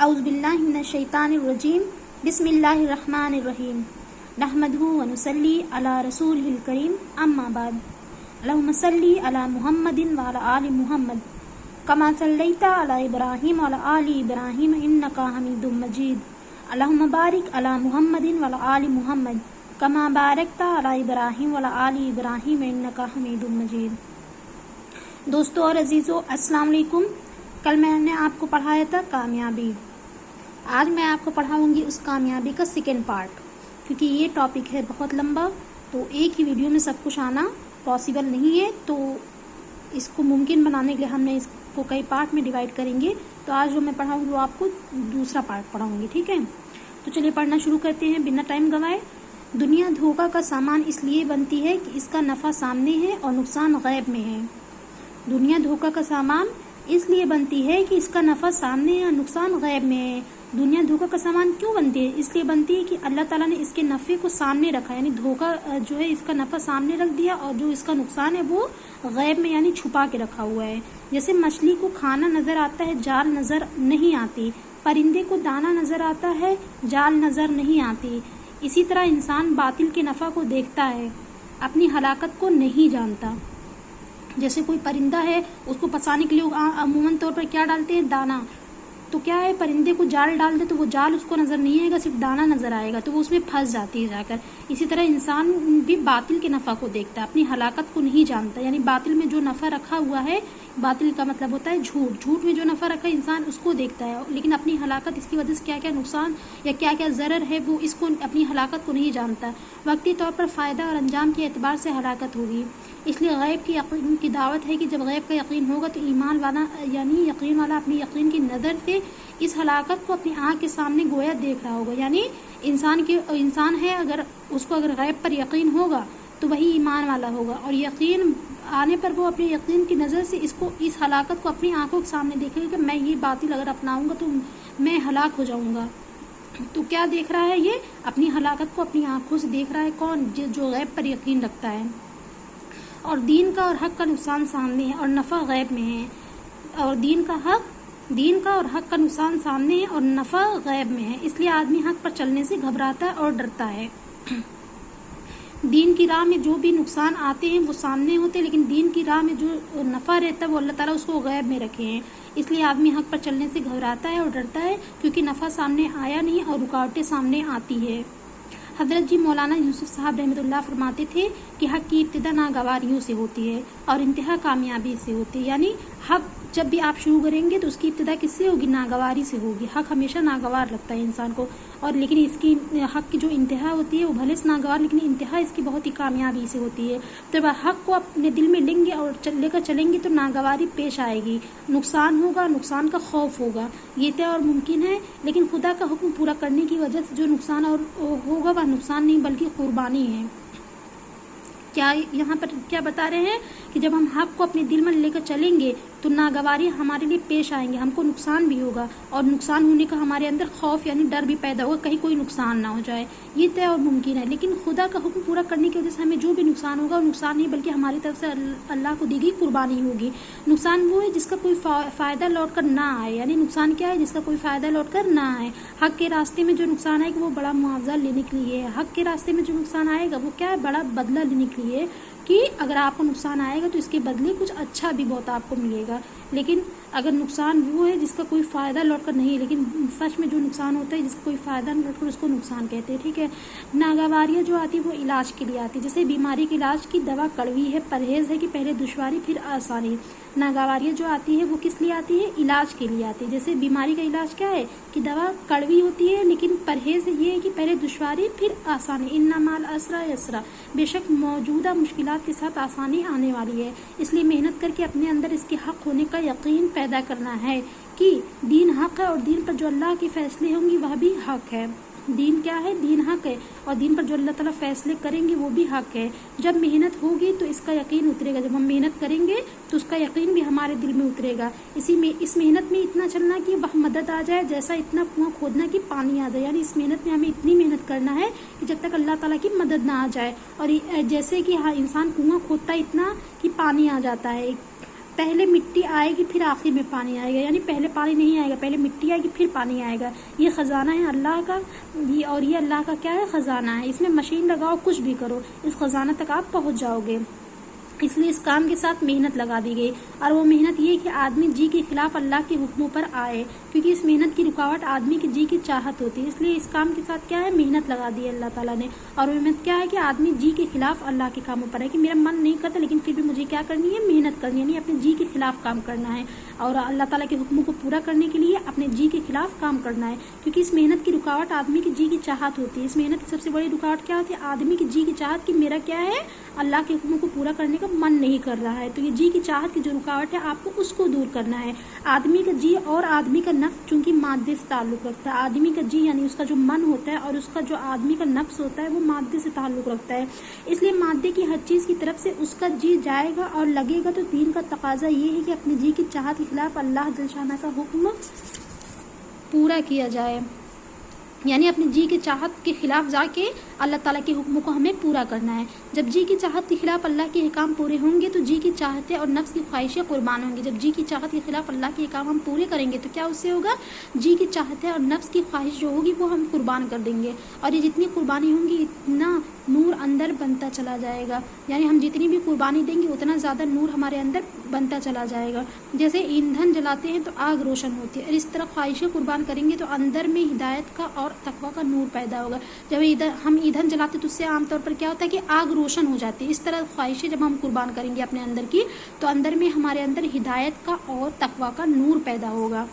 اعوذ باللہ من الشیطان الرجیم بسم اللہ الرحمن الرحیم نحمدہ ونصلی علی رسولہ الکریم اما بعد اللہم صلی علی محمد وعلی آل محمد کما صلیت علی ابراہیم وعلی آل ابراہیم انکا حمید مجید اللہم بارک علی محمد وعلی آل محمد کما بارکت علی ابراہیم وعلی آل ابراہیم انکا حمید مجید۔ دوستو اور عزیزو، السلام علیکم۔ کل میں نے آپ کو پڑھایا تھا کامیابی۔ آج میں آپ کو پڑھاؤں گی اس کامیابی کا سیکنڈ پارٹ، کیونکہ یہ ٹاپک ہے بہت لمبا، تو ایک ہی ویڈیو میں سب کچھ آنا پاسبل نہیں ہے، تو اس کو ممکن بنانے کے لیے ہم نے اس کو کئی پارٹ میں ڈیوائڈ کریں گے۔ تو آج جو میں پڑھاؤں گی وہ آپ کو دوسرا پارٹ پڑھاؤں گی، ٹھیک ہے؟ تو چلیے پڑھنا شروع کرتے ہیں بنا ٹائم گوائے۔ دنیا دھوکہ کا سامان اس لیے بنتی ہے کہ اس کا نفع سامنے ہے اور نقصان غیب میں ہے۔ دنیا دھوکہ کا سامان اس لیے بنتی ہے کہ اس کا نفع سامنے ہے اور نقصان غیب میں ہے۔ دنیا دھوکہ کا سامان کیوں بنتی ہے؟ اس لیے بنتی ہے کہ اللہ تعالیٰ نے اس کے نفع کو سامنے رکھا، یعنی دھوکہ جو ہے اس کا نفع سامنے رکھ دیا، اور جو اس کا نقصان ہے وہ غیب میں یعنی چھپا کے رکھا ہوا ہے۔ جیسے مچھلی کو کھانا نظر آتا ہے، جال نظر نہیں آتی، پرندے کو دانا نظر آتا ہے، جال نظر نہیں آتی، اسی طرح انسان باطل کے نفع کو دیکھتا ہے، اپنی ہلاکت کو نہیں جانتا۔ جیسے کوئی پرندہ ہے، اس کو پھنسانے کے لیے عموماً طور پر کیا ڈالتے ہیں؟ دانا۔ تو کیا ہے، پرندے کو جال ڈال دے تو وہ جال اس کو نظر نہیں آئے گا، صرف دانا نظر آئے گا، تو وہ اس میں پھنس جاتی ہے جا کر۔ اسی طرح انسان بھی باطل کے نفع کو دیکھتا ہے، اپنی ہلاکت کو نہیں جانتا، یعنی باطل میں جو نفع رکھا ہوا ہے، باطل کا مطلب ہوتا ہے جھوٹ، جھوٹ میں جو نفع رکھا ہے انسان اس کو دیکھتا ہے، لیکن اپنی ہلاکت، اس کی وجہ سے کیا کیا نقصان یا کیا کیا ضرر ہے وہ اس کو اپنی ہلاکت کو نہیں جانتا۔ وقتی طور پر فائدہ اور انجام کے اعتبار سے ہلاکت ہوگی، اس لیے غیب کی یقین کی دعوت ہے کہ جب غیب کا یقین ہوگا تو ایمان والا یعنی یقین والا اپنی یقین کی نظر سے اس ہلاکت کو اپنی آنکھ کے سامنے گویا دیکھ رہا ہوگا۔ یعنی انسان ہے، اگر اس کو اگر غیب پر یقین ہوگا تو وہی ایمان والا ہوگا، اور یقین آنے پر وہ اپنے یقین کی نظر سے اس ہلاکت کو اپنی آنکھوں کے سامنے دیکھے گا کہ میں یہ باطل اگر اپناؤں گا تو میں ہلاک ہو جاؤں گا۔ تو کیا دیکھ رہا ہے؟ یہ اپنی ہلاکت کو اپنی آنکھوں سے دیکھ رہا ہے۔ کون؟ جو غیب پر یقین رکھتا ہے۔ اور دین کا اور حق کا نقصان سامنے ہے اور نفع غیب میں ہے۔ اور دین کا اور حق کا نقصان سامنے ہے اور نفع غیب میں ہے، اس لیے آدمی حق پر چلنے سے گھبراتا ہے اور ڈرتا ہے۔ دین کی راہ میں جو بھی نقصان آتے ہیں وہ سامنے ہوتے ہیں، لیکن دین کی راہ میں جو نفع رہتا ہے وہ اللہ تعالیٰ اس کو غیب میں رکھے ہیں، اس لیے آدمی حق پر چلنے سے گھبراتا ہے اور ڈرتا ہے، کیونکہ نفع سامنے آیا نہیں اور رکاوٹیں سامنے آتی ہے۔ حضرت جی مولانا یوسف صاحب رحمۃ اللہ فرماتے تھے کہ حق کی ابتدا ناگواریوں سے ہوتی ہے اور انتہا کامیابی سے ہوتی ہے، یعنی حق جب بھی آپ شروع کریں گے تو اس کی ابتدا کس سے ہوگی؟ ناگواری سے ہوگی۔ حق ہمیشہ ناگوار لگتا ہے انسان کو، اور لیکن اس کی حق کی جو انتہا ہوتی ہے وہ بھلے سے ناگوار، لیکن انتہا اس کی بہت ہی کامیابی سے ہوتی ہے۔ تو جب حق کو اپنے دل میں لیں گے اور لے کر چلیں گے تو ناگواری پیش آئے گی، نقصان ہوگا، نقصان کا خوف ہوگا، یہ طے اور ممکن ہے، لیکن خدا کا حکم پورا کرنے کی وجہ سے جو نقصان اور ہوگا وہ نقصان نہیں بلکہ قربانی ہے۔ کیا یہاں پر کیا بتا رہے ہیں کہ جب ہم حق کو اپنے دل میں لے کر چلیں گے تو ناگواری ہمارے لیے پیش آئیں گے، ہم کو نقصان بھی ہوگا، اور نقصان ہونے کا ہمارے اندر خوف یعنی ڈر بھی پیدا ہوگا، کہیں کوئی نقصان نہ ہو جائے، یہ طے اور ممکن ہے۔ لیکن خدا کا حکم پورا کرنے کی وجہ سے ہمیں جو بھی نقصان ہوگا وہ نقصان نہیں بلکہ ہماری طرف سے اللہ کو دی گئی قربانی ہوگی۔ نقصان وہ ہے جس کا کوئی فائدہ لوٹ کر نہ آئے، یعنی نقصان کیا ہے؟ جس کا کوئی فائدہ لوٹ کر نہ آئے۔ حق کے راستے میں جو نقصان آئے گا وہ بڑا معاوضہ لینے کے لیے ہے، حق کے راستے میں جو نقصان آئے گا وہ کیا ہے؟ بڑا بدلہ لینے کے لیے، کہ اگر آپ کو نقصان آئے گا تو اس کے بدلے کچھ اچھا بھی بہت آپ کو ملے گا۔ لیکن اگر نقصان وہ ہے جس کا کوئی فائدہ لوٹ کر نہیں، لیکن سچ میں جو نقصان ہوتا ہے جس کا کوئی فائدہ نہیں لوٹ کر، اس کو نقصان کہتے ہیں، ٹھیک ہے؟ ناگواریاں جو آتی ہے وہ علاج کے لیے آتی ہے، جیسے بیماری کے علاج کی دوا کڑوی ہے، پرہیز ہے کہ پہلے دشواری پھر آسانی۔ ناگواریاں جو آتی ہے وہ کس لیے آتی ہے؟ علاج کے لیے آتی ہے۔ جیسے بیماری کا علاج کیا ہے کہ دوا کڑوی ہوتی ہے، لیکن پرہیز یہ ہے کہ پہلے دشواری پھر آسانی۔ ان مع العسر یسرا، بے شک موجودہ مشکلات کے ساتھ آسانی آنے والی ہے، اس لیے محنت کر کے اپنے اندر اس کے حق ہونے کا یقین پیدا کرنا ہے کہ دین حق ہے، اور دین پر جو اللہ کے فیصلے ہوں گے وہ بھی حق ہے۔ دین کیا ہے؟ دین حق ہے، اور دین پر جو اللہ تعالیٰ فیصلے کریں گے وہ بھی حق ہے۔ جب محنت ہوگی تو اس کا یقین اترے گا، جب ہم محنت کریں گے تو اس کا یقین بھی ہمارے دل میں اترے گا۔ اس محنت میں اتنا چلنا کہ مدد آ جائے، جیسا اتنا کنواں کھودنا کہ پانی آ جائے، یعنی اس محنت میں ہمیں اتنی محنت کرنا ہے کہ جب تک اللہ تعالیٰ کی مدد نہ آ جائے، اور جیسے کہ انسان کنواں کھودتا ہے اتنا کہ پانی آ جاتا ہے، پہلے مٹی آئے گی پھر آخر میں پانی آئے گا، یعنی پہلے پانی نہیں آئے گا، پہلے مٹی آئے گی پھر پانی آئے گا۔ یہ خزانہ ہے اللہ کا، اور یہ اللہ کا کیا ہے؟ خزانہ ہے۔ اس میں مشین لگاؤ، کچھ بھی کرو، اس خزانہ تک آپ پہنچ جاؤ گے۔ اس لیے اس کام کے ساتھ محنت لگا دی گئی، اور وہ محنت یہ کہ آدمی جی کے خلاف اللہ کے حکموں پر آئے، کیونکہ اس محنت کی رکاوٹ آدمی کی جی کی چاہت ہوتی ہے۔ اس لیے اس کام کے ساتھ کیا ہے؟ محنت لگا دی ہے اللہ تعالیٰ نے۔ اور وہ محنت کیا ہے کہ آدمی جی کے خلاف اللہ کے کاموں پر ہے، کہ میرا من نہیں کرتا لیکن پھر بھی مجھے کیا کرنی ہے؟ محنت کرنی ہے، یعنی اپنے جی کے خلاف کام کرنا ہے، اور اللہ تعالیٰ کے حکموں کو پورا کرنے کے لیے اپنے جی کے خلاف کام کرنا ہے، کیونکہ اس محنت کی رکاوٹ آدمی کی جی کی چاہت ہوتی ہے۔ اس محنت کی سب سے بڑی رکاوٹ کیا ہوتی ہے؟ آدمی کی جی کی چاہت، کہ میرا کیا ہے؟ اللہ کے حکموں کو پورا کرنے کا من نہیں کر رہا ہے۔ تو یہ جی کی چاہت کی جو رکاوٹ ہے آپ کو اس کو دور کرنا ہے۔ آدمی کا جی اور آدمی کا نفس چونکہ مادے سے تعلق رکھتا ہے، آدمی کا جی یعنی اس کا جو من ہوتا ہے اور اس کا جو آدمی کا نفس ہوتا ہے وہ مادے سے تعلق رکھتا ہے، اس لیے مادے کی ہر چیز کی طرف سے اس کا جی جائے گا اور لگے گا۔ تو دین کا تقاضا یہ ہے کہ اپنے جی کی چاہت کے خلاف اللہ جل شانہ کا حکم پورا کیا جائے، یعنی اپنی جی کی چاہت کے خلاف جا کے اللہ تعالیٰ کے حکموں کو ہمیں پورا کرنا ہے۔ جب جی کی چاہت کے خلاف اللہ کے احکام پورے ہوں گے تو جی کی چاہتیں اور نفس کی خواہشیں قربان ہوں گی۔ جب جی کی چاہت کے خلاف اللہ کے احکام ہم پورے کریں گے تو کیا اس سے ہوگا؟ جی کی چاہتیں اور نفس کی خواہش جو ہوگی وہ ہم قربان کر دیں گے، اور یہ جتنی قربانی ہوں گی اتنا نور اندر بنتا چلا جائے گا، یعنی ہم جتنی بھی قربانی دیں گے اتنا زیادہ نور ہمارے اندر بنتا چلا جائے گا۔ جیسے ایندھن جلاتے ہیں تو آگ روشن ہوتی ہے، اور اس طرح خواہشیں قربان کریں گے تو اندر میں ہدایت کا اور تقویٰ کا نور پیدا ہوگا۔ جب ہم ایندھن جلاتے تو اس سے عام طور پر کیا ہوتا ہے کہ آگ روشن ہو جاتی ہے۔ اس طرح خواہشیں جب ہم قربان کریں گے اپنے اندر کی تو اندر میں ہمارے اندر ہدایت کا اور تقویٰ کا نور پیدا ہوگا۔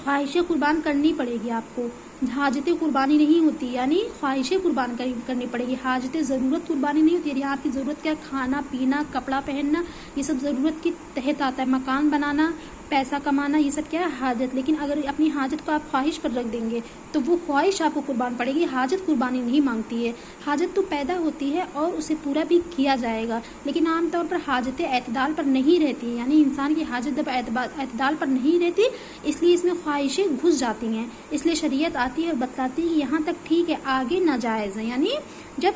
خواہشیں قربان کرنی پڑے گی آپ کو، حاجتیں قربانی نہیں ہوتی، یعنی خواہشیں قربان کرنی پڑے گی، حاجتیں ضرورت قربانی نہیں ہوتی۔ یعنی آپ کی ضرورت کیا؟ کھانا پینا، کپڑا پہننا، یہ سب ضرورت کے تحت آتا ہے۔ مکان بنانا، پیسہ کمانا، یہ سب کیا ہے؟ حاجت۔ لیکن اگر اپنی حاجت کو آپ خواہش پر رکھ دیں گے تو وہ خواہش آپ کو قربان پڑے گی، حاجت قربانی نہیں مانگتی ہے۔ حاجت تو پیدا ہوتی ہے اور اسے پورا بھی کیا جائے گا، لیکن عام طور پر حاجتیں اعتدال پر نہیں رہتی، یعنی انسان کی حاجت جب اعتدال پر نہیں رہتی اس لیے اس میں خواہشیں گھس جاتی ہیں۔ اس لیے شریعت آتی ہے اور بتلاتی ہے کہ یہاں تک ٹھیک ہے، آگے ناجائز ہے، یعنی جب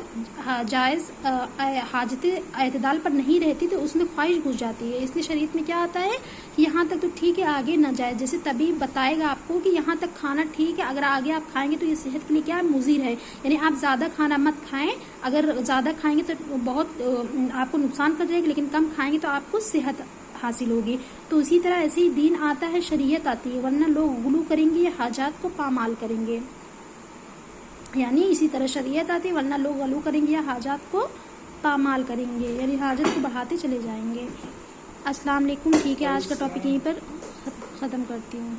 جائز حاجتیں اعتدال پر نہیں رہتی تو اس میں خواہش گھس جاتی ہے۔ اس لیے شریعت میں کیا آتا ہے کہ یہاں تک تو ٹھیک ہے، آگے ناجائز۔ جیسے طبیب بتائے گا آپ کو کہ یہاں تک کھانا ٹھیک ہے، اگر آگے آپ کھائیں گے تو یہ صحت کے لیے کیا ہے؟ مضر ہے، یعنی آپ زیادہ کھانا مت کھائیں، اگر زیادہ کھائیں گے تو بہت آپ کو نقصان کر جائے گا، لیکن کم کھائیں گے تو آپ کو صحت حاصل ہوگی۔ تو اسی طرح ایسے ہی دین آتا ہے، شریعت آتی ہے، ورنہ لوگ غلو کریں گے یا حاجات کو پامال کریں گے، یعنی اسی طرح شریعت آتی ہے ورنہ لوگ غلو کریں گے یا حاجات کو پامال کریں گے، یعنی حاجت کو بڑھاتے چلے جائیں گے۔ السلام علیکم۔ ٹھیک ہے، آج کا ٹاپک یہیں پر ختم کرتی ہوں۔